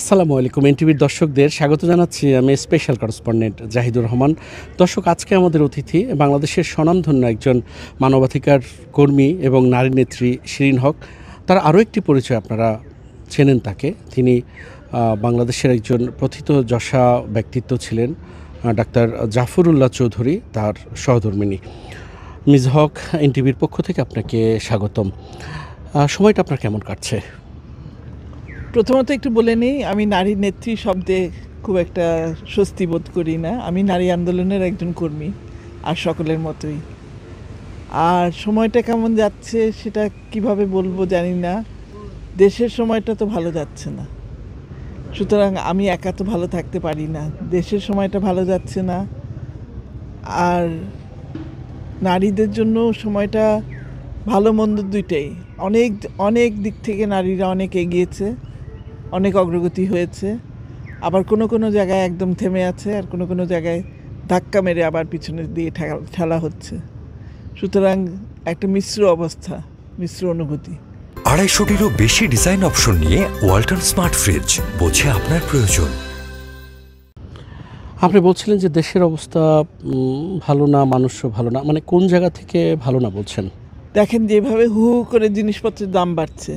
আসসালামু আলাইকুম। এনটিভির দর্শকদের স্বাগত জানাচ্ছি। আমি স্পেশাল করেসপন্ডেন্ট জাহিদুর রহমান। দর্শক, আজকে আমাদের অতিথি বাংলাদেশের স্বনামধন্য একজন মানবাধিকার কর্মী এবং নারী নেত্রী শিরিন হক। তার আরও একটি পরিচয় আপনারা চেনেন তাকে। তিনি বাংলাদেশের একজন প্রথিতযশা ব্যক্তিত্ব ছিলেন। ডাক্তার জাফরুল্লাহ চৌধুরী তার সহধর্মিণী। মিস হক, এনটিভির পক্ষ থেকে আপনাকে স্বাগতম। সময়টা আপনার কেমন কাটছে? প্রথমত একটু বলে নিই, আমি নারী নেত্রী শব্দে খুব একটা স্বস্তি বোধ করি না। আমি নারী আন্দোলনের একজন কর্মী, আর সকলের মতোই। আর সময়টা কেমন যাচ্ছে সেটা কিভাবে বলবো জানি না। দেশের সময়টা তো ভালো যাচ্ছে না, সুতরাং আমি একা তো ভালো থাকতে পারি না। দেশের সময়টা ভালো যাচ্ছে না, আর নারীদের জন্য সময়টা ভালো মন্দ দুইটাই। অনেক অনেক দিক থেকে নারীরা অনেক এগিয়েছে, অনেক অগ্রগতি হয়েছে। আবার কোনো কোনো জায়গায় একদম থেমে আছে, আর কোনো কোনো জায়গায় ধাক্কা মেরে আবার পিছনে দিয়ে ঠেলা হচ্ছে। সুতরাং একটা মিশ্র অবস্থা, মিশ্র অনুভূতি। 250-টিরও বেশি ডিজাইন অপশন নিয়ে ওয়ালটন স্মার্ট ফ্রিজ, বোঝে আপনার প্রয়োজন। আপনি বলছিলেন যে দেশের অবস্থা ভালো না, মানুষও ভালো না, মানে কোন জায়গা থেকে ভালো না বলছেন? দেখেন যেভাবে হু হু করে জিনিসপত্রের দাম বাড়ছে,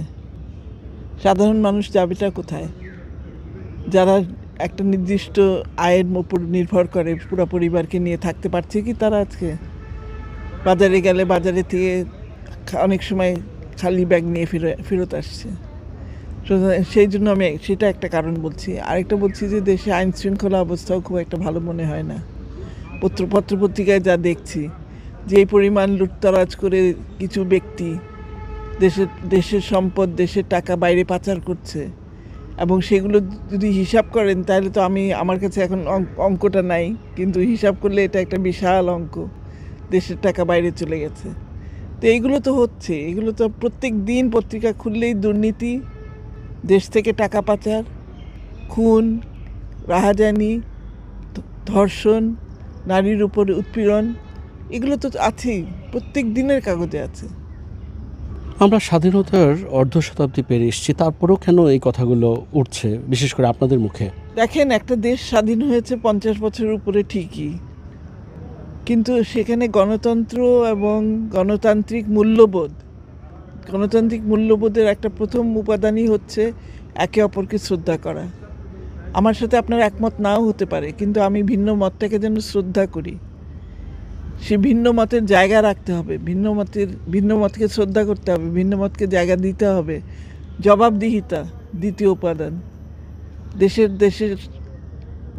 সাধারণ মানুষ যাবেটা কোথায়? যারা একটা নির্দিষ্ট আয়ের উপর নির্ভর করে পুরো পরিবারকে নিয়ে থাকতে পারছে কি তারা? আজকে বাজারে গেলে বাজারে থেকে অনেক সময় খালি ব্যাগ নিয়ে ফেরত আসছে। সেই জন্য আমি সেটা একটা কারণ বলছি। আরেকটা বলছি যে দেশে আইন শৃঙ্খলা অবস্থাও খুব একটা ভালো মনে হয় না। পত্রপত্রিকায় যা দেখছি, যে এই পরিমাণ লুটতরাজ করে কিছু ব্যক্তি দেশের সম্পদ, দেশের টাকা বাইরে পাচার করছে, এবং সেগুলো যদি হিসাব করেন তাহলে তো আমার কাছে এখন অঙ্কটা নাই, কিন্তু হিসাব করলে এটা একটা বিশাল অঙ্ক। দেশের টাকা বাইরে চলে গেছে। তো এইগুলো তো হচ্ছে, এগুলো তো প্রত্যেক দিন পত্রিকা খুললেই দুর্নীতি, দেশ থেকে টাকা পাচার, খুন, রাহাজানি, ধর্ষণ, নারীর উপর উৎপীড়ন, এগুলো তো আছেই, প্রত্যেক দিনের কাগজে আছে। আমরা স্বাধীনতার অর্ধ শতাব্দী পেরিয়ে এসেছি, তারপরেও কেন এই কথাগুলো উঠছে, বিশেষ করে আপনাদের মুখে? দেখেন, একটা দেশ স্বাধীন হয়েছে 50 বছরের উপরে ঠিকই, কিন্তু সেখানে গণতন্ত্র এবং গণতান্ত্রিক মূল্যবোধের একটা প্রথম উপাদানই হচ্ছে একে অপরকে শ্রদ্ধা করা। আমার সাথে আপনার একমত নাও হতে পারে, কিন্তু আমি ভিন্ন মতটাকে যেন শ্রদ্ধা করি। সে ভিন্ন মতের জায়গা রাখতে হবে, ভিন্ন মতকে শ্রদ্ধা করতে হবে, ভিন্ন মতকে জায়গা দিতে হবে। জবাবদিহিতা দ্বিতীয় উপাদান।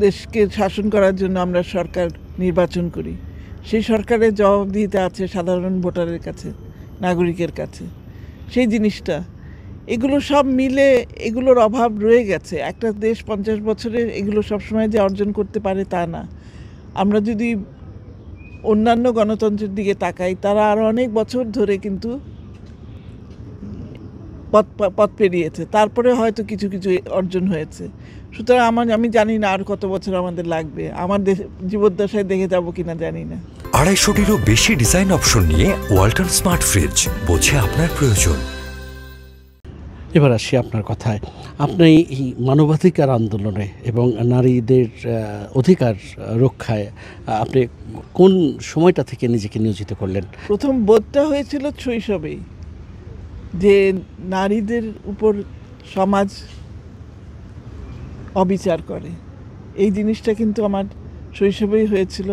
দেশকে শাসন করার জন্য আমরা সরকার নির্বাচন করি, সেই সরকারের জবাবদিহিতা আছে সাধারণ ভোটারের কাছে, নাগরিকের কাছে। সেই জিনিসটা, এগুলো সব মিলে এগুলোর অভাব রয়ে গেছে। একটা দেশ 50 বছরে এগুলো সবসময় যে অর্জন করতে পারে তা না। আমরা যদি অন্যান্য গণতন্ত্রের দিকে তাকাই, তারা আরও অনেক বছর ধরে কিন্তু পথ পেরিয়েছে, তারপরে হয়তো কিছু কিছু অর্জন হয়েছে। সুতরাং আমি জানি না আর কত বছর আমাদের লাগবে, আমার জীবদ্দশায় দেখে যাব কিনা জানি না। 250-টিরও বেশি ডিজাইন অপশন নিয়ে ওয়ালটন স্মার্ট ফ্রিজ, বোঝে আপনার প্রয়োজন। এবার আসি আপনার কথায়। আপনি এই মানবাধিকার আন্দোলনে এবং নারীদের অধিকার রক্ষায় আপনি কোন সময়টা থেকে নিজেকে নিয়োজিত করলেন? প্রথম বোধটা হয়েছিল শৈশবেই, যে নারীদের উপর সমাজ অবিচার করে। এই জিনিসটা কিন্তু আমার শৈশবেই হয়েছিল।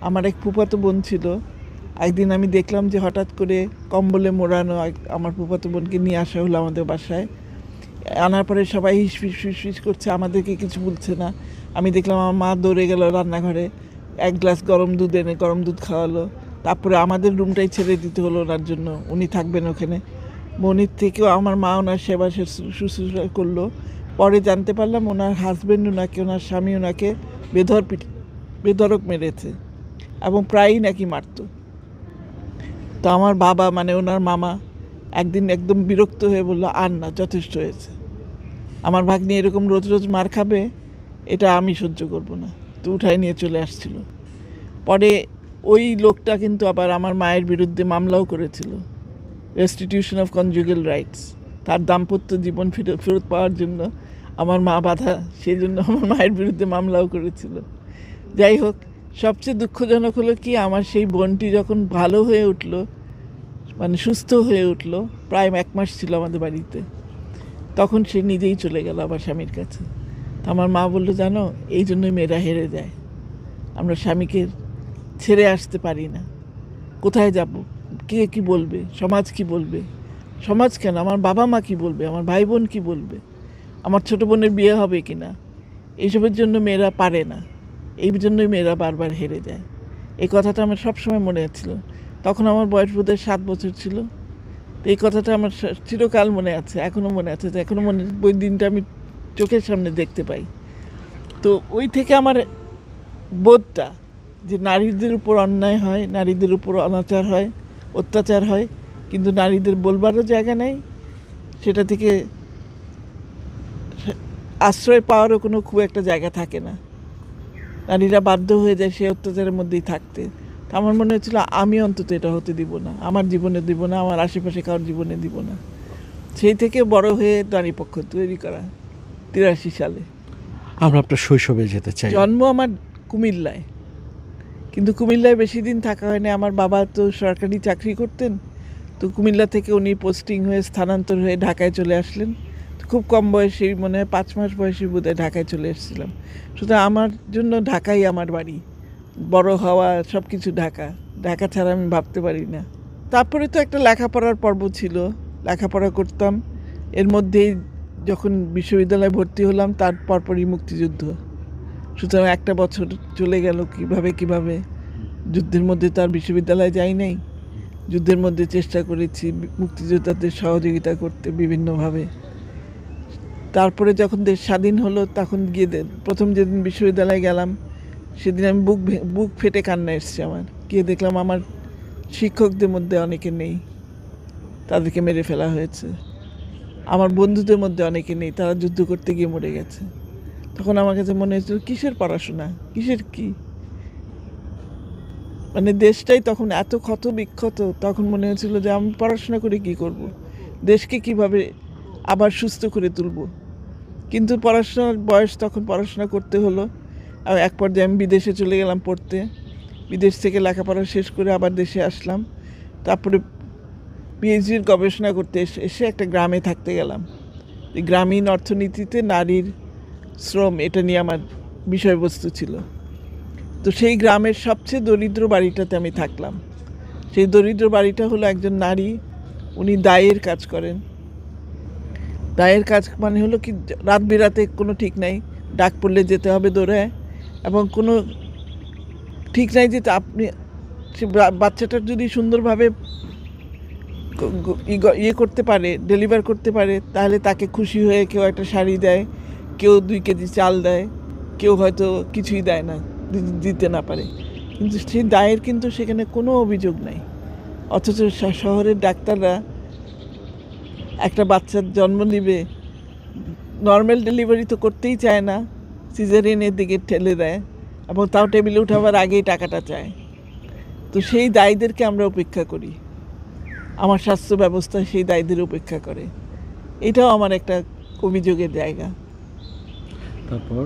আমার এক ফুফাতো বোন ছিল, একদিন আমি দেখলাম যে হঠাৎ করে কম্বলে মোড়ানো আমার ফুফাতো বোনকে নিয়ে আসা হলো আমাদের বাসায়। আনার পরে সবাই হিস করছে, আমাদেরকে কিছু বলছে না। আমি দেখলাম আমার মা দৌড়ে গেল রান্নাঘরে, এক গ্লাস গরম দুধ এনে গরম দুধ খাওয়ালো। তারপরে আমাদের রুমটাই ছেড়ে দিতে হলো ওনার জন্য, উনি থাকবেন ওখানে। মনির থেকেও আমার মা ওনার সেবা শুশ্রূষা করলো। পরে জানতে পারলাম ওনার হাজব্যান্ড ওনার স্বামী ওনাকে বেধড়ক মেরেছে, এবং প্রায়ই নাকি মারত। তো আমার বাবা, মানে ওনার মামা, একদিন একদম বিরক্ত হয়ে বললো, আর না, যথেষ্ট হয়েছে, আমার ভাগ্নি এরকম রোজ রোজ মার খাবে, এটা আমি সহ্য করব না। তো উঠায় নিয়ে চলে আসছিল। পরে ওই লোকটা কিন্তু আবার আমার মায়ের বিরুদ্ধে মামলাও করেছিল, রেস্টিটিউশন অফ কনজুগাল রাইটস, তার দাম্পত্য জীবন ফেরত পাওয়ার জন্য আমার মা বাধা, সেই জন্য আমার মায়ের বিরুদ্ধে মামলাও করেছিল। যাই হোক, সবচেয়ে দুঃখজনক হলো কি, আমার সেই বোনটি যখন ভালো হয়ে উঠলো, মানে সুস্থ হয়ে উঠলো, প্রায় 1 মাস ছিল আমাদের বাড়িতে, তখন সে নিজেই চলে গেল আবার স্বামীর কাছে। তো আমার মা বললো, জানো, এই জন্যই মেয়েরা হেরে যায়, আমরা স্বামীকে ছেড়ে আসতে পারি না। কোথায় যাব, কে কি বলবে, সমাজ কি বলবে, সমাজ কেন, আমার বাবা মা কি বলবে, আমার ভাই বোন কি বলবে, আমার ছোটো বোনের বিয়ে হবে কি না, এইসবের জন্য মেয়েরা পারে না, এই জন্যই মেয়েরা বারবার হেরে যায়। এই কথাটা আমার সবসময় মনে ছিল। তখন আমার বয়স বোধহয় 7 বছর ছিল। তো এই কথাটা আমার চিরকাল মনে আছে, এখনও মনে আছে, তো এখনও মনে, ওই দিনটা আমি চোখের সামনে দেখতে পাই। তো ওই থেকে আমার বোধটা যে নারীদের উপর অন্যায় হয়, নারীদের উপর অনাচার হয়, অত্যাচার হয়, কিন্তু নারীদের বলবারও জায়গা নেই, সেটা থেকে আশ্রয় পাওয়ারও কোনো খুব একটা জায়গা থাকে না, নারীরা বাধ্য হয়ে যায় সেই অত্যাচারের মধ্যেই থাকতে। তো আমার মনে হচ্ছিল আমি অন্তত এটা হতে দিব না, আমার জীবনে দিব না, আমার আশেপাশে কারোর জীবনে দিব না। সেই থেকে বড় হয়ে নারী পক্ষ তৈরি করা 83 সালে। আমরা আপনার শৈশবে যেতে চাই। জন্ম আমার কুমিল্লায়, কিন্তু কুমিল্লায় বেশি দিন থাকা হয়নি। আমার বাবা তো সরকারি চাকরি করতেন, তো কুমিল্লা থেকে উনি পোস্টিং হয়ে স্থানান্তর হয়ে ঢাকায় চলে আসলেন। তো খুব কম বয়সেই, মনে হয় 5 মাস বয়সে বোধহয় ঢাকায় চলে এসেছিলাম। সুতরাং আমার জন্য ঢাকাই আমার বাড়ি, বড় হওয়া সব কিছু ঢাকা, ঢাকা ছাড়া আমি ভাবতে পারি না। তারপরে তো একটা লেখাপড়ার পর্ব ছিল, লেখাপড়া করতাম। এর মধ্যেই যখন বিশ্ববিদ্যালয়ে ভর্তি হলাম, তার পরপরই মুক্তিযুদ্ধ। সুতরাং একটা বছর চলে গেল কিভাবে। যুদ্ধের মধ্যে তার বিশ্ববিদ্যালয়ে যাই নাই, যুদ্ধের মধ্যে চেষ্টা করেছি মুক্তিযোদ্ধাদের সহযোগিতা করতে বিভিন্নভাবে। তারপরে যখন দেশ স্বাধীন হলো, তখন গিয়ে প্রথম যেদিন বিশ্ববিদ্যালয়ে গেলাম, সেদিন আমি বুক ফেটে কান্না এসছে আমার। গিয়ে দেখলাম আমার শিক্ষকদের মধ্যে অনেকে নেই, তাদেরকে মেরে ফেলা হয়েছে। আমার বন্ধুদের মধ্যে অনেকে নেই, তারা যুদ্ধ করতে গিয়ে মরে গেছে। তখন আমার কাছে মনে হয়েছিল, কিসের পড়াশোনা, কিসের কি, মানে দেশটাই তখন এত ক্ষত বিক্ষত। তখন মনে হয়েছিল যে আমি পড়াশোনা করে কি করব, দেশকে কিভাবে আবার সুস্থ করে তুলব। কিন্তু পড়াশোনার বয়স, তখন পড়াশোনা করতে হলো। আর এক পর্যায়ে আমি বিদেশে চলে গেলাম পড়তে। বিদেশ থেকে লেখাপড়া শেষ করে আবার দেশে আসলাম। তারপরে পিএইচডির গবেষণা করতে এসে একটা গ্রামে থাকতে গেলাম। এই গ্রামীণ অর্থনীতিতে নারীর শ্রম, এটা নিয়ে আমার বিষয়বস্তু ছিল। তো সেই গ্রামের সবচেয়ে দরিদ্র বাড়িটাতে আমি থাকলাম। সেই দরিদ্র বাড়িটা হলো একজন নারী, উনি দায়ের কাজ করেন। দায়ের কাজ মানে হলো কি, রাত বিরাতে কোনো ঠিক নাই, ডাক পড়লে যেতে হবে দৌড়ায়, এবং কোনো ঠিক নাই যে আপনি সে বাচ্চাটার যদি সুন্দরভাবে ইয়ে করতে পারে, ডেলিভার করতে পারে, তাহলে তাকে খুশি হয়ে কেউ একটা শাড়ি দেয়, কেউ 2 কেজি চাল দেয়, কেউ হয়তো কিছুই দেয় না, দিতে না পারে। কিন্তু সেই দায়ের কিন্তু সেখানে কোনো অভিযোগ নাই। অথচ শহরের ডাক্তাররা একটা বাচ্চার জন্ম নিবে, নর্মাল ডেলিভারি তো করতেই চায় না, সিজারিয়ানের দিকে ঠেলে দেয়, এবং তাও টেবিলে উঠাবার আগেই টাকাটা চায়। তো সেই দায়ীদেরকে আমরা উপেক্ষা করি, আমার স্বাস্থ্য ব্যবস্থা সেই দায়ীদের উপেক্ষা করে। এটাও আমার একটা অভিযোগের জায়গা। তারপর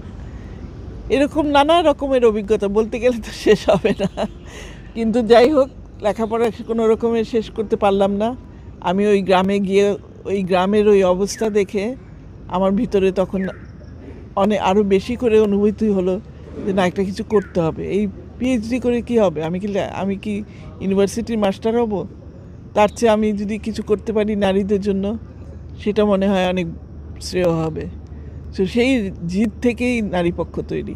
এরকম নানা রকমের অভিজ্ঞতা বলতে গেলে তো শেষ হবে না। কিন্তু যাই হোক, লেখাপড়া কোনো রকমের শেষ করতে পারলাম না। আমি ওই গ্রামে গিয়ে ওই গ্রামের ওই অবস্থা দেখে আমার ভিতরে তখন আরও বেশি করে অনুভূতি হলো যে না, একটা কিছু করতে হবে। এই পিএইচডি করে কি হবে, আমি কি ইউনিভার্সিটির মাস্টার হব? তার চেয়ে আমি যদি কিছু করতে পারি নারীদের জন্য, সেটা মনে হয় অনেক শ্রেয় হবে। তো সেই জিদ থেকেই নারী পক্ষ তৈরি।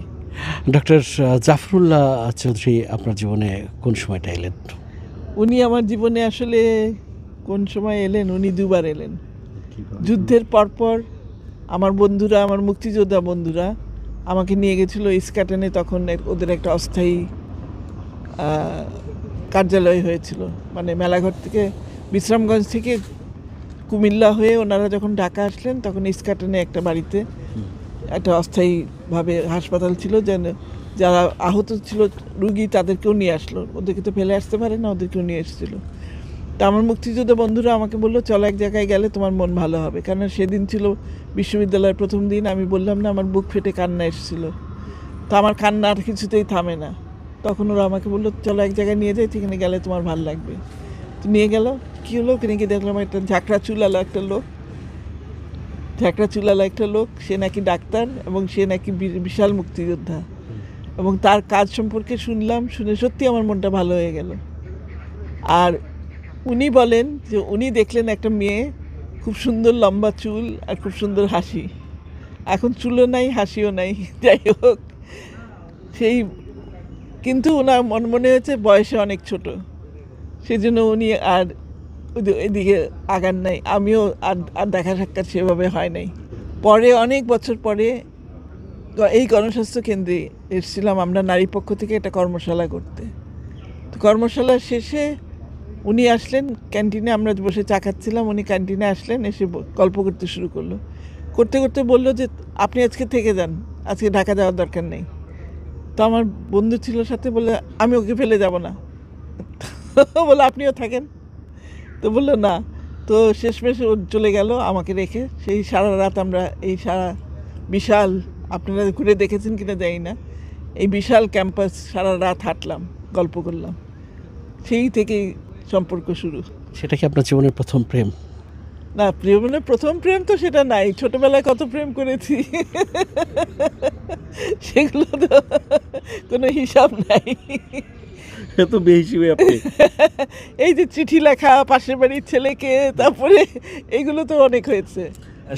ডক্টর জাফরুল্লাহ চৌধুরী আপনার জীবনে কোন সময়টা এলেন? উনি আমার জীবনে আসলে কোন সময় এলেন, উনি 2 বার এলেন। যুদ্ধের পরপর আমার বন্ধুরা, আমার মুক্তিযোদ্ধা বন্ধুরা আমাকে নিয়ে গেছিলো ইস্কাটনে। তখন ওদের একটা অস্থায়ী কার্যালয় হয়েছিল, মানে মেলাঘর থেকে, বিশ্রামগঞ্জ থেকে কুমিল্লা হয়ে ওনারা যখন ঢাকা আসলেন, তখন ইস্কাটনে একটা বাড়িতে একটা অস্থায়ীভাবে হাসপাতাল ছিল, যেন যারা আহত ছিল রুগী তাদেরকেও নিয়ে আসলো। ওদেরকে তো ফেলে আসতে পারে না, ওদেরকেও নিয়ে এসেছিলো। তা আমার মুক্তিযোদ্ধা বন্ধুরা আমাকে বললো চলো এক জায়গায় গেলে তোমার মন ভালো হবে, কারণ সেদিন ছিল বিশ্ববিদ্যালয়ের প্রথম দিন। আমি বললাম না, আমার বুক ফেটে কান্না এসেছিল। তো আমার কান্না আর কিছুতেই থামে না। তখন ওরা আমাকে বললো চলো এক জায়গায় নিয়ে যাই, সেখানে গেলে তোমার ভালো লাগবে। তো নিয়ে গেল। কী হলো, ওখানে গিয়ে দেখলাম একটা ঝাঁকড়া চুলালা একটা লোক, সে নাকি ডাক্তার এবং সে নাকি বিশাল মুক্তিযোদ্ধা, এবং তার কাজ সম্পর্কে শুনলাম, শুনে সত্যি আমার মনটা ভালো হয়ে গেল। আর উনি বলেন যে উনি দেখলেন একটা মেয়ে, খুব সুন্দর লম্বা চুল আর খুব সুন্দর হাসি। এখন চুলও নাই, হাসিও নাই, যাই হোক সেই, কিন্তু ওনার মনে হয়েছে বয়সে অনেক ছোট, সেই জন্য উনি আর এদিকে আগান নাই। আমিও আর দেখা সাক্ষাৎ সেভাবে হয় নাই। পরে অনেক বছর পরে এই গণস্বাস্থ্য কেন্দ্রে এসেছিলাম আমরা নারী পক্ষ থেকে একটা কর্মশালা করতে। তো কর্মশালার শেষে উনি আসলেন ক্যান্টিনে, আমরা বসে চা খাচ্ছিলাম, উনি ক্যান্টিনে আসলেন, এসে গল্প করতে শুরু করলো। করতে করতে বললো যে আপনি আজকে থেকে যান, আজকে ঢাকা যাওয়ার দরকার নেই। তো আমার বন্ধু ছিল সাথে, বলে আমি ওকে ফেলে যাব না, বলে আপনিও থাকেন। তো বললো না। তো শেষমেশ ও চলে গেল আমাকে রেখে। সেই সারা রাত আমরা এই সারা বিশাল, আপনারা ঘুরে দেখেছেন কিনা জানি না, এই বিশাল ক্যাম্পাস সারা রাত হাঁটলাম, গল্প করলাম। সেই থেকেই সম্পর্ক শুরু। সেটা কি আপনার জীবনের প্রথম প্রেম? না, প্রেমের প্রথম প্রেম তো সেটা নাই, ছোটবেলায় কত প্রেম করেছি সেগুলো তো কোনো হিসাব নাই। এত বেশি আপনি এই যে চিঠি লেখা পাশের বাড়ির ছেলেকে, তারপরে এইগুলো তো অনেক হয়েছে।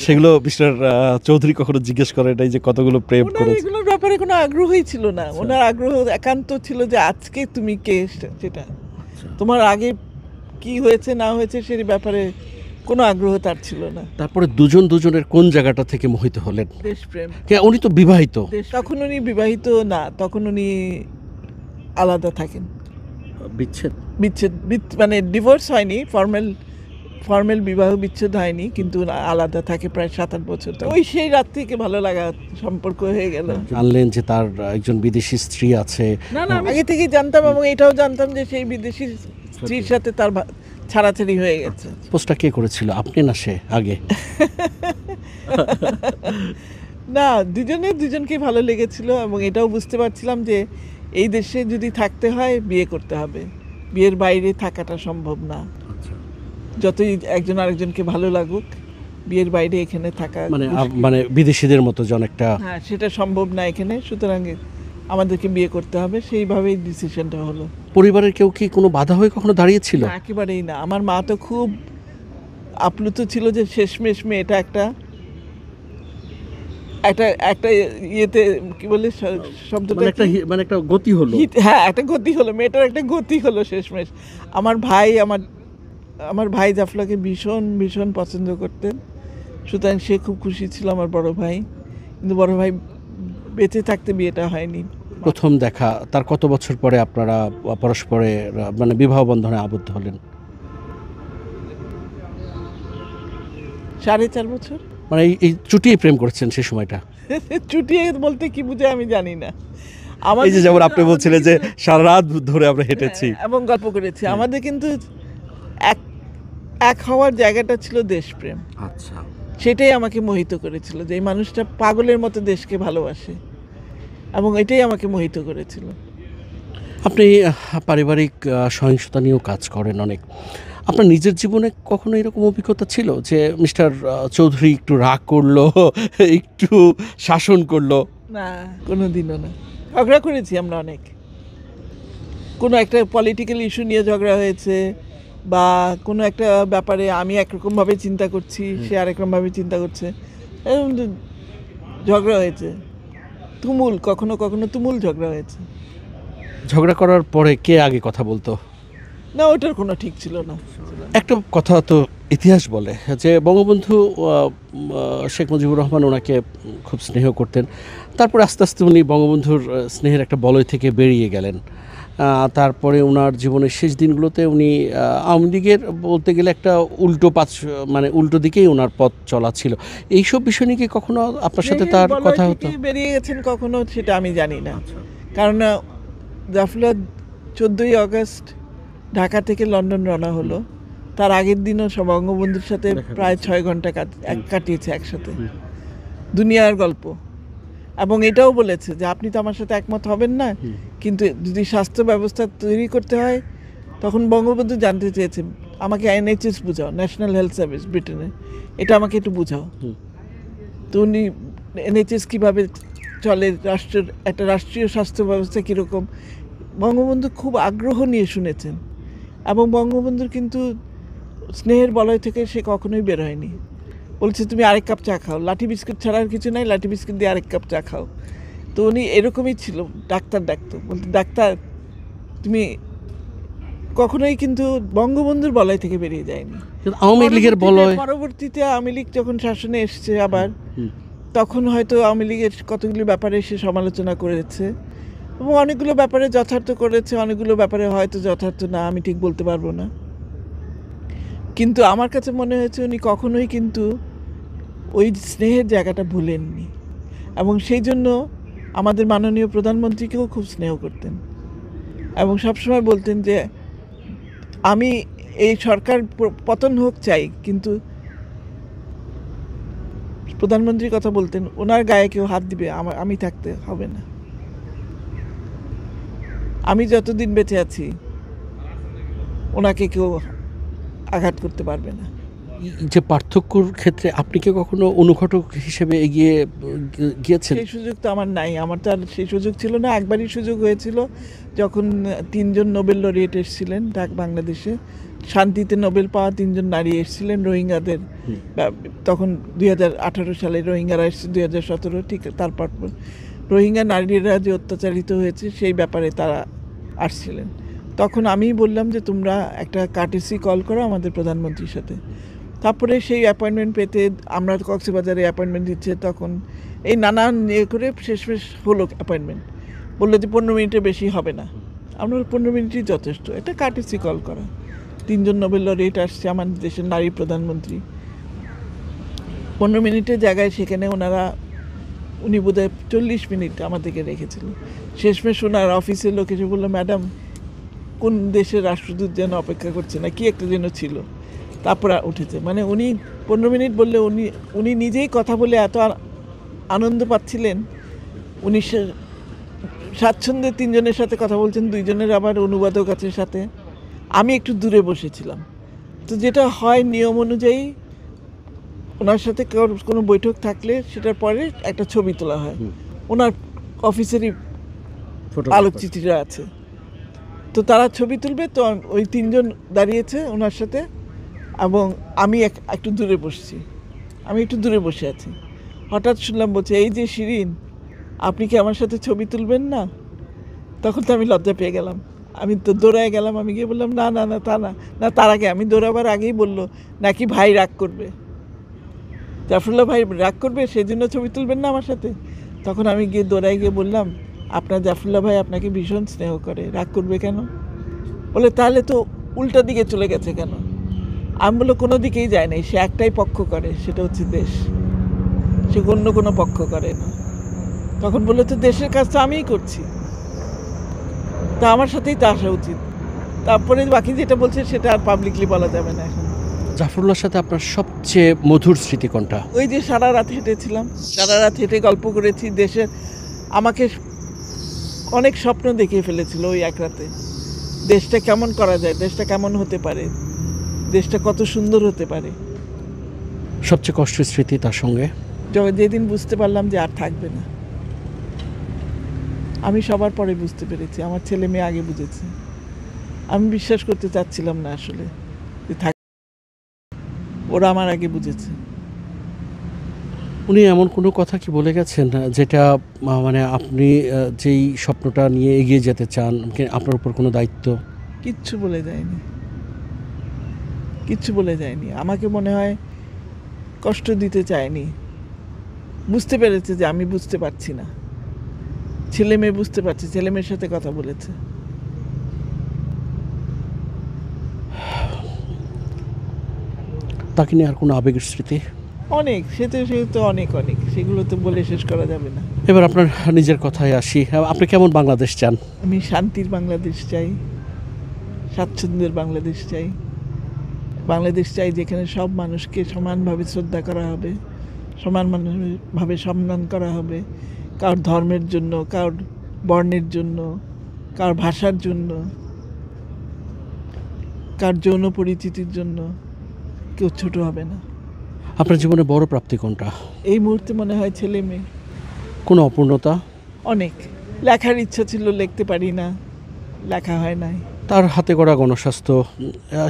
সেগুলো মিস্টার চৌধুরী কখনো জিজ্ঞেস করে নাই যে কতগুলো প্রেম ওনার করেছে? এগুলোর ব্যাপারে কোনো আগ্রহই ছিল না। ওনার আগ্রহ একান্ত ছিল যে আজকে তুমি কে, সেটা তোমার আগে কি হয়েছে না হয়েছে সেই ব্যাপারে কোনো আগ্রহ তার ছিল না। তারপরে দুজনের কোন জায়গাটা থেকে মোহিত হলেন? দেশপ্রেম। উনি তো বিবাহিত। তখন উনি বিবাহিত না, তখন উনি আলাদা থাকেন। বিচ্ছেদ মানে ডিভোর্স হয়নি, ফর্মাল বিবাহ বিচ্ছেদ হয়নি, কিন্তু আলাদা থাকে প্রায় 7-8 বছর। ওই সেই রাত থেকে ভালো লাগা সম্পর্ক হয়ে গেল। জানলেন যে তার একজন বিদেশি স্ত্রী আছে? না, আগে থেকেই জানতাম, এবং এটাও জানতাম যে সেই বিদেশি স্ত্রীর সাথে তার ছাড়াছাড়ি হয়ে গেছে। পোস্টটা কে করেছিল, আপনি না সে আগে? না, দুজনকে ভালো লেগেছিল, এবং এটাও বুঝতে পারছিলাম যে এই দেশে যদি থাকতে হয় বিয়ে করতে হবে, বিয়ের বাইরে থাকাটা সম্ভব না। যতই একজন আরেকজনকে ভালো লাগুক, বিয়ের বাইরে এখানে থাকা মানে বিদেশিদের মতো অনেকটা, হ্যাঁ, সেটা সম্ভব না এখানে। সুতরাং আমাদেরকে বিয়ে করতে হবে, সেইভাবেই ডিসিশনটা হলো। পরিবারের কেউ কি কোনো বাধা হয়ে কখনো দাঁড়িয়েছিল? না, একেবারেই না। আমার মা তো খুব আপ্লুত ছিল যে শেষমেশ মেয়েটা একটা ইয়েতে কি বলে শব্দটা, মানে একটা গতি হলো। হ্যাঁ, একটা গতি হলো, মেয়েটার একটা গতি হলো শেষমেশ। আমার ভাই জাফলাকে ভীষণ ভীষণ পছন্দ করতেন, সুতরাং সে খুব খুশি ছিল, আমার বড় ভাই। কিন্তু বড় ভাই বেঁচে থাকতে বিয়েটা হয়নি। প্রথম দেখা তার কত বছর পরে আপনারা পরস্পরের মানে বিবাহ বন্ধনে আবদ্ধ হলেন? 4.5 বছর। মানে এই চুটিয়ে প্রেম করেছেন সেই সময়টা? চুটিয়ে বলতে কি বুঝে আমি জানি না। এই যে যেমন আপনি বলছিলেন যে সারা রাত ধরে আমরা হেঁটেছি এবং গল্প করেছি, আমাদের কিন্তু এক হওয়ার জায়গাটা ছিল দেশপ্রেম। আচ্ছা, সেটাই আমাকে মোহিত করেছিল, যে এই মানুষটা পাগলের মতো দেশকে ভালোবাসে, এবং এটাই আমাকে মোহিত করেছিল। আপনি পারিবারিক সহিংসতা নিয়েও কাজ করেন অনেক। আপনার নিজের জীবনে কখনো এরকম অভিজ্ঞতা ছিল যে মিস্টার চৌধুরী একটু রাগ করলো, একটু শাসন করলো? না, কোনোদিনও না। ঝগড়া করেছি আমরা অনেক, কোনো একটা পলিটিক্যাল ইস্যু নিয়ে ঝগড়া হয়েছে, বা কোনো একটা ব্যাপারে আমি একরকমভাবে চিন্তা করছি, সে আরেকরকমভাবে চিন্তা করছে, এরকম ঝগড়া হয়েছে। কখনো কখনো তুমুল ঝগড়া হয়েছে। ঝগড়া করার পরে কে আগে কথা বলতো? না, ওটার কোনো ঠিক ছিল না। একটা কথা তো ইতিহাস বলে যে বঙ্গবন্ধু শেখ মুজিবুর রহমান ওনাকে খুব স্নেহ করতেন, তারপরে আস্তে আস্তে উনি বঙ্গবন্ধুর স্নেহের একটা বলয় থেকে বেরিয়ে গেলেন। তারপরে ওনার জীবনের শেষ দিনগুলোতে উনি আওয়ামী লীগের বলতে গেলে একটা উল্টো দিকেই ওনার পথ চলা ছিল। এইসব বিষয় নিয়ে কি কখনো আপনার সাথে তার কথা হতো? বেরিয়ে গেছেন কখনো সেটা আমি জানি না, কারণ জাফলা 14ই আগস্ট ঢাকা থেকে লন্ডন রওনা হলো, তার আগের দিনও সব বঙ্গবন্ধুর সাথে দেখা প্রায় করেছে। 6 ঘন্টা কাটিয়েছে একসাথে, দুনিয়ার গল্প। এবং এটাও বলেছে যে আপনি তো আমার সাথে একমত হবেন না, কিন্তু যদি স্বাস্থ্য ব্যবস্থা তৈরি করতে হয়, তখন বঙ্গবন্ধু জানতে চেয়েছে আমাকে NHS বুঝাও, ন্যাশনাল হেলথ সার্ভিস ব্রিটেনে, এটা আমাকে একটু বুঝাও। তো উনি NHS কীভাবে চলে, একটা রাষ্ট্রীয় স্বাস্থ্য ব্যবস্থা কীরকম, বঙ্গবন্ধু খুব আগ্রহ নিয়ে শুনেছেন। এবং বঙ্গবন্ধুর কিন্তু স্নেহের বলয় থেকে সে কখনোই বের হয়নি। বলছে তুমি আরেক কাপ চা খাও, লাঠি বিস্কুট ছাড়া আর কিছু নাই, লাঠি বিস্কুট দিয়ে আরেক কাপ চা খাও। তো উনি এরকমই ছিল, ডাক্তার বলতে ডাক্তার তুমি, কখনোই কিন্তু বঙ্গবন্ধুর বলয় থেকে বেরিয়ে যায়নি। কিন্তু আওয়ামী লীগের বলয় পরবর্তীতে আওয়ামী লীগ যখন শাসনে এসছে আবার, তখন হয়তো আওয়ামী লীগের কতগুলো ব্যাপারে সে সমালোচনা করেছে এবং অনেকগুলো ব্যাপারে যথার্থ করেছে, অনেকগুলো ব্যাপারে হয়তো যথার্থ না, আমি ঠিক বলতে পারবো না। কিন্তু আমার কাছে মনে হয়েছে উনি কখনোই কিন্তু ওই স্নেহের জায়গাটা ভুলেননি। এবং সেই জন্য আমাদের মাননীয় প্রধানমন্ত্রীকেও খুব স্নেহ করতেন এবং সবসময় বলতেন যে আমি এই সরকার পতন হোক চাই, কিন্তু প্রধানমন্ত্রীর কথা বলতেন ওনার গায়ে কেউ হাত দিবে আমি থাকতে হবে না, আমি যতদিন বেঁচে আছি ওনাকে কেউ আঘাত করতে পারবে না। যে পার্থক্যর ক্ষেত্রে আপনি কি কখনো অনুঘটক হিসেবে এগিয়ে গিয়েছেন? সেই সুযোগ তো আমার নাই, আমার তো আর সেই সুযোগ ছিল না। একবারই সুযোগ হয়েছিল যখন 3 জন নোবেল লরিয়েট এসেছিলেন বাংলাদেশে, শান্তিতে নোবেল পাওয়া 3 জন নারী এসেছিলেন রোহিঙ্গাদের, তখন 2018 সালে রোহিঙ্গারা এসেছে, 2017 ঠিক তারপর রোহিঙ্গা নারীরা যে অত্যাচারিত হয়েছে সেই ব্যাপারে তারা আসছিলেন। তখন আমিই বললাম যে তোমরা একটা কার্টেসি কল করো আমাদের প্রধানমন্ত্রীর সাথে। তারপরে সেই অ্যাপয়েন্টমেন্ট পেতে আমরা কক্সবাজারে অ্যাপয়েন্টমেন্ট দিচ্ছে, তখন এই নানান ইয়ে করে শেষ হলো অ্যাপয়েন্টমেন্ট। বললো যে 15 মিনিটের বেশি হবে না। আমরা 15 মিনিটই যথেষ্ট, এটা কার্টেসি কল করা। 3 জন নোবেল লরিয়েট আসছে, আমার দেশের নারী প্রধানমন্ত্রী। 15 মিনিটের জায়গায় সেখানে উনি বোধহয় 40 মিনিট আমাদেরকে রেখেছিল। শেষমেশ ওনার অফিসের লোক এসে বললো ম্যাডাম কোন দেশের রাষ্ট্রদূত যেন অপেক্ষা করছে না, কি একটা যেন ছিল, তারপর উঠেছে। মানে উনি 15 মিনিট বললে উনি নিজেই কথা বলে এত আনন্দ পাচ্ছিলেন, উনি স্বাচ্ছন্দ্যে 3 জনের সাথে কথা বলছেন, 2 জনের আবার অনুবাদক আছে সাথে, আমি একটু দূরে বসেছিলাম। তো যেটা হয় নিয়ম অনুযায়ী ওনার সাথে কোনো বৈঠক থাকলে সেটার পরে একটা ছবি তোলা হয়, ওনার অফিসেরই আলোকচিত্রীরা আছে, তো তারা ছবি তুলবে। তো ওই 3 জন দাঁড়িয়েছে ওনার সাথে এবং আমি একটু দূরে বসে আছি। হঠাৎ শুনলাম বলছে এই যে শিরিন, আপনি কি আমার সাথে ছবি তুলবেন না? তখন তো আমি লজ্জা পেয়ে গেলাম, আমি তো দৌড়ায় গেলাম, আমি গিয়ে বললাম না না না তা না না। তার আগে আমি দৌড়াবার আগেই বললো নাকি ভাই রাগ করবে, জাফরুল্লাহ ভাই রাগ করবে সেই জন্য ছবি তুলবেন না আমার সাথে। তখন আমি গিয়ে দৌড়ায় গিয়ে বললাম আপনার জাফরুল্লাহ ভাই আপনাকে ভীষণ স্নেহ করে, রাগ করবে কেন? বলে তাহলে তো উল্টা দিকে চলে গেছে কেন? আমি বললো কোনো দিকেই যায় নাই, সে একটাই পক্ষ করে, সেটা হচ্ছে দেশ, সে অন্য কোনো পক্ষ করে না। তখন বললো তো দেশের কাজ তো আমিই করছি, তা আমার সাথেই তো আসা উচিত। তারপরে বাকি যেটা বলছে সেটা আর পাবলিকলি বলা যাবে না এখন। জাফরুল্লাহর সাথে আপনার সবচেয়ে মধুর স্মৃতি কোনটা? ওই যে সারা রাত হেঁটেছিলাম, সারা রাত হেঁটে গল্প করেছি দেশের, আমাকে অনেক স্বপ্ন দেখিয়ে ফেলেছিল ওই এক রাতে, দেশটা কেমন করা যায়, দেশটা কেমন হতে পারে, দেশটা কত সুন্দর হতে পারে। সবচেয়ে কষ্টের স্মৃতি তার সঙ্গে? যেদিন বুঝতে পারলাম যে আর থাকবে না। আমি সবার পরে বুঝতে পেরেছি, আমার ছেলে মেয়ে আগে বুঝেছে। আমি বিশ্বাস করতে চাচ্ছিলাম না আসলে যে ওরা আমার আগে বুঝেছে। উনি এমন কোনো কথা কি বলে গেছেন যেটা মানে আপনি যেই স্বপ্নটা নিয়ে এগিয়ে যেতে চান, আপনার উপর কোনো দায়িত্ব? কিচ্ছু বলে যায়নি। আমাকে মনে হয় কষ্ট দিতে চায়নি, বুঝতে পেরেছে যে আমি বুঝতে পারছি না। ছেলে মেয়ে বুঝতে পারছে, ছেলে মেয়ের সাথে কথা বলেছে। তাকে নিয়ে আর কোনো আবেগের স্মৃতি? অনেক, সে তো অনেক, সেগুলো তো বলে শেষ করা যাবে না। এবার আপনার নিজের কথায় আসি, আপনি কেমন বাংলাদেশ চান? আমি শান্তির বাংলাদেশ চাই, স্বাচ্ছন্দ্যের বাংলাদেশ চাই, বাংলাদেশ চাই যেখানে সব মানুষকে সমানভাবে শ্রদ্ধা করা হবে, সমানভাবে সম্মান করা হবে, কারোর ধর্মের জন্য, কারোর বর্ণের জন্য, কারোর ভাষার জন্য, কার যৌন পরিচিতির জন্য কেউ ছোট হবে না। আপনার জীবনে বড় প্রাপ্তি কোনটা? এই মুহূর্তে মনে হয় ছেলে মেয়ে। কোনো অপূর্ণতা? অনেক লেখার ইচ্ছা ছিল, লিখতে পারি না, লেখা হয় নাই। তার হাতে করা গণস্বাস্থ্য,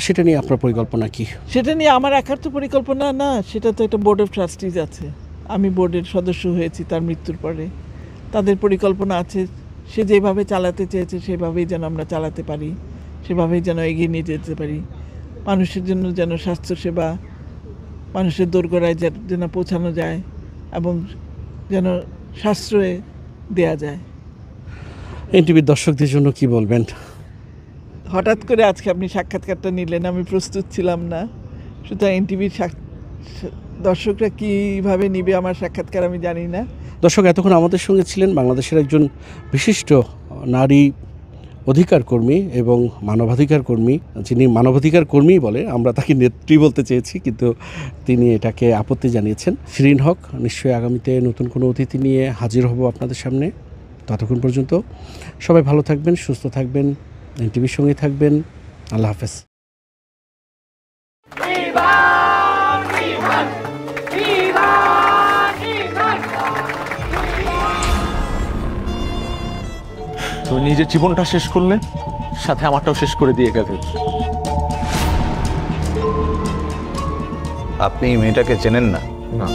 সেটা নিয়ে আপনার পরিকল্পনা কি? সেটা নিয়ে আমার একার তো পরিকল্পনা না, সেটা তো একটা বোর্ড অফ ট্রাস্টিজ আছে। আমি বোর্ডের সদস্য হয়েছি তার মৃত্যুর পরে। তাদের পরিকল্পনা আছে, সে যেভাবে চালাতে চেয়েছে সেভাবেই যেন আমরা চালাতে পারি, সেভাবেই যেন এগিয়ে নিয়ে যেতে পারি। মানুষের জন্য যেন স্বাস্থ্যসেবা মানুষের দোরগোড়ায় যেন পৌঁছানো যায় এবং যেন সাশ্রয়ে দেয়া যায়। এনটিভির দর্শকদের জন্য কি বলবেন? হঠাৎ করে আজকে আপনি সাক্ষাৎকারটা নিলেন, আমি প্রস্তুত ছিলাম না। সুতরাং এনটিভির দর্শকরা কীভাবে নিবে আমার সাক্ষাৎকার আমি জানি না। দর্শক, এতক্ষণ আমাদের সঙ্গে ছিলেন বাংলাদেশের একজন বিশিষ্ট নারী অধিকার কর্মী এবং মানবাধিকার কর্মী, যিনি মানবাধিকার কর্মী বলে, আমরা তাকে নেত্রী বলতে চেয়েছি কিন্তু তিনি এটাকে আপত্তি জানিয়েছেন, শিরিন হক। নিশ্চয়ই আগামীতে নতুন কোনো অতিথি নিয়ে হাজির হব আপনাদের সামনে। ততক্ষণ পর্যন্ত সবাই ভালো থাকবেন, সুস্থ থাকবেন, এনটিভির সঙ্গে থাকবেন। আল্লাহ হাফেজ। তুমি নিজের জীবনটা শেষ করলে, সাথে আমারটাও শেষ করে দিয়ে গেলে। আপনি এই মেয়েটাকে চেনেন না? না।